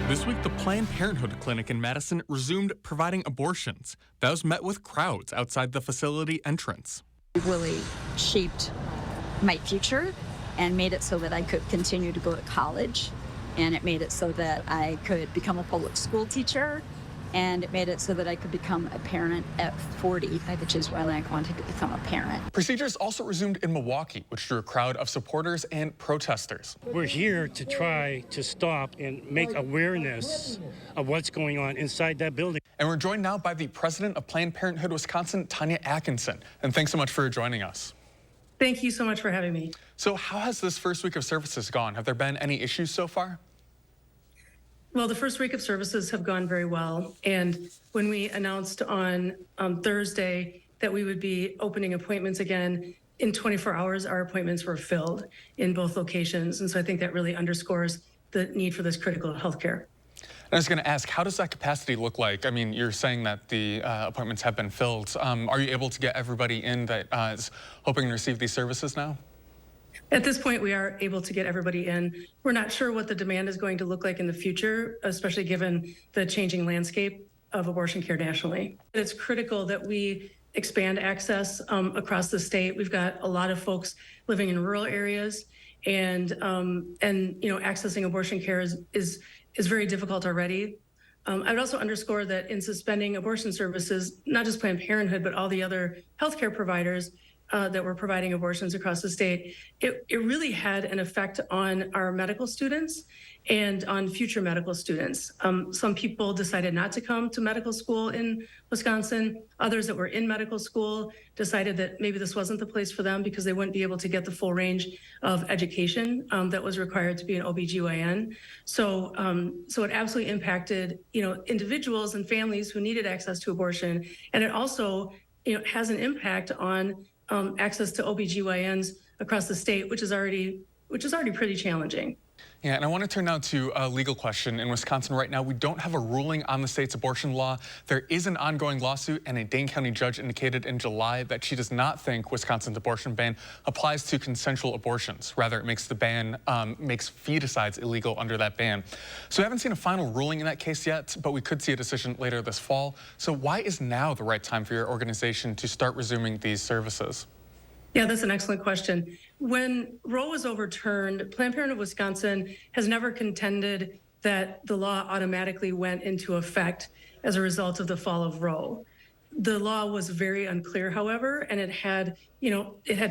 This week, the Planned Parenthood clinic in Madison resumed providing abortions. That was met with crowds outside the facility entrance. It really shaped my future and made it so that I could continue to go to college. And it made it so that I could become a public school teacher. And it made it so that I could become a parent at 40, which is when I wanted to become a parent. Procedures also resumed in Milwaukee, which drew a crowd of supporters and protesters. We're here to try to stop and make awareness of what's going on inside that building. And we're joined now by the president of Planned Parenthood Wisconsin, Tanya Atkinson. And thanks so much for joining us. Thank you so much for having me. So how has this first week of services gone? Have there been any issues so far? Well, the first week of services have gone very well. And when we announced on Thursday that we would be opening appointments again, in 24 hours, our appointments were filled in both locations. And so I think that really underscores the need for this critical health care. I was going to ask, how does that capacity look like? I mean, you're saying that the appointments have been filled. Are you able to get everybody in that is hoping to receive these services now? At this point, we are able to get everybody in. We're not sure what the demand is going to look like in the future, especially given the changing landscape of abortion care nationally. It's critical that we expand access across the state. We've got a lot of folks living in rural areas, and accessing abortion care is very difficult already. I would also underscore that in suspending abortion services, not just Planned Parenthood, but all the other healthcare providers that were providing abortions across the state, it really had an effect on our medical students and on future medical students. Some people decided not to come to medical school in Wisconsin. Others that were in medical school decided that maybe this wasn't the place for them because they wouldn't be able to get the full range of education that was required to be an OBGYN. So it absolutely impacted, individuals and families who needed access to abortion. And it also, has an impact on access to OBGYNs across the state, which is already pretty challenging. Yeah, and I want to turn now to a legal question. In Wisconsin right now, we don't have a ruling on the state's abortion law. There is an ongoing lawsuit, and a Dane County judge indicated in July that she does not think Wisconsin's abortion ban applies to consensual abortions. Rather, it makes the ban, makes feticides illegal under that ban. So we haven't seen a final ruling in that case yet, but we could see a decision later this fall. So why is now the right time for your organization to start resuming these services? Yeah, that's an excellent question. When Roe was overturned, Planned Parenthood of Wisconsin has never contended that the law automatically went into effect as a result of the fall of Roe. The law was very unclear, however, and it had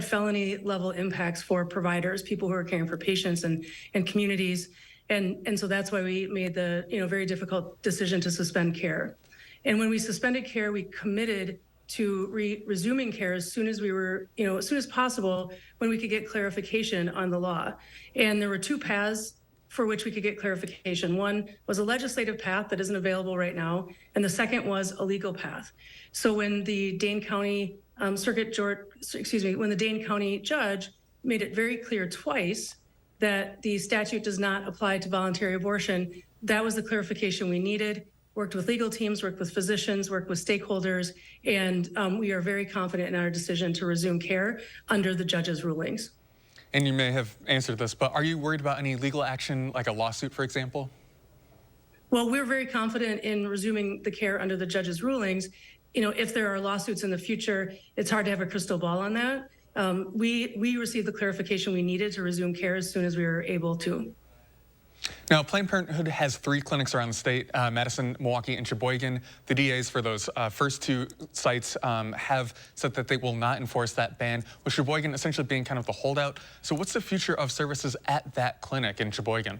felony level impacts for providers, people who are caring for patients and communities. And so that's why we made the very difficult decision to suspend care. And when we suspended care, we committed to resuming care as soon as as soon as possible when we could get clarification on the law. And there were two paths for which we could get clarification. One was a legislative path that isn't available right now, and the second was a legal path. So when the Dane County when the Dane County judge made it very clear twice that the statute does not apply to voluntary abortion, that was the clarification we needed. Worked with legal teams, worked with physicians, worked with stakeholders, and we are very confident in our decision to resume care under the judge's rulings. And you may have answered this, but are you worried about any legal action, like a lawsuit, for example? Well, we're very confident in resuming the care under the judge's rulings. If there are lawsuits in the future, it's hard to have a crystal ball on that. We received the clarification we needed to resume care as soon as we were able to. Now, Planned Parenthood has 3 clinics around the state, Madison, Milwaukee, and Sheboygan. The DAs for those first 2 sites have said that they will not enforce that ban, with Sheboygan essentially being kind of the holdout. So what's the future of services at that clinic in Sheboygan?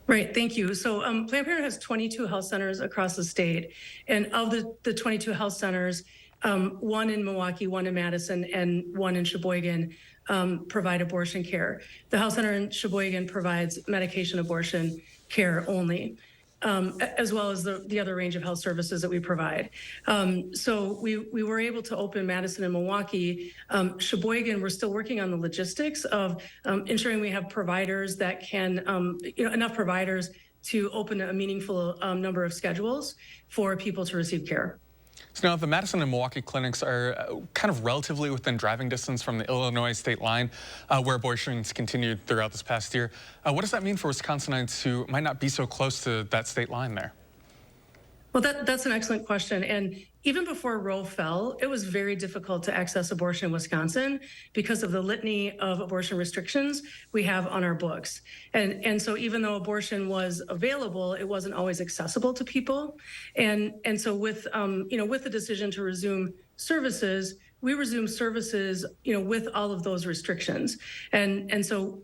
Right, thank you. So Planned Parenthood has 22 health centers across the state. And of the 22 health centers, 1 in Milwaukee, 1 in Madison, and 1 in Sheboygan provide abortion care. The health center in Sheboygan provides medication abortion care only, as well as the other range of health services that we provide. So we were able to open Madison and Milwaukee. Sheboygan, we're still working on the logistics of ensuring we have providers that can, enough providers to open a meaningful number of schedules for people to receive care. So now the Madison and Milwaukee clinics are kind of relatively within driving distance from the Illinois state line, where abortions continued throughout this past year. What does that mean for Wisconsinites who might not be so close to that state line there? Well, that's an excellent question. And even before Roe fell, it was very difficult to access abortion in Wisconsin because of the litany of abortion restrictions we have on our books. And so even though abortion was available, it wasn't always accessible to people. And so with with the decision to resume services, we resume services, with all of those restrictions, and so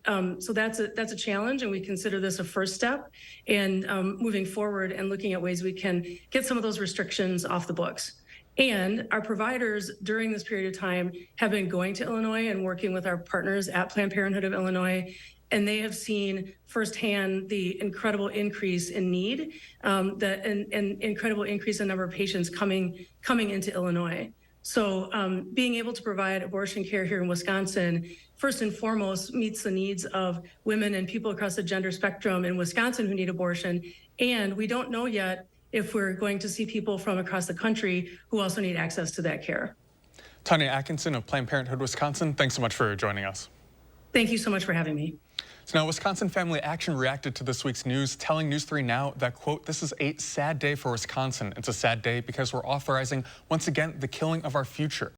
that's a challenge, and we consider this a first step in moving forward and looking at ways we can get some of those restrictions off the books. And our providers during this period of time have been going to Illinois and working with our partners at Planned Parenthood of Illinois, and they have seen firsthand the incredible increase in need, the incredible increase in number of patients coming into Illinois. So being able to provide abortion care here in Wisconsin, first and foremost, meets the needs of women and people across the gender spectrum in Wisconsin who need abortion. And we don't know yet if we're going to see people from across the country who also need access to that care. Tanya Atkinson of Planned Parenthood Wisconsin, thanks so much for joining us. Thank you so much for having me. So now Wisconsin Family Action reacted to this week's news, telling News 3 Now that, quote, "This is a sad day for Wisconsin. It's a sad day because we're authorizing, once again, the killing of our future."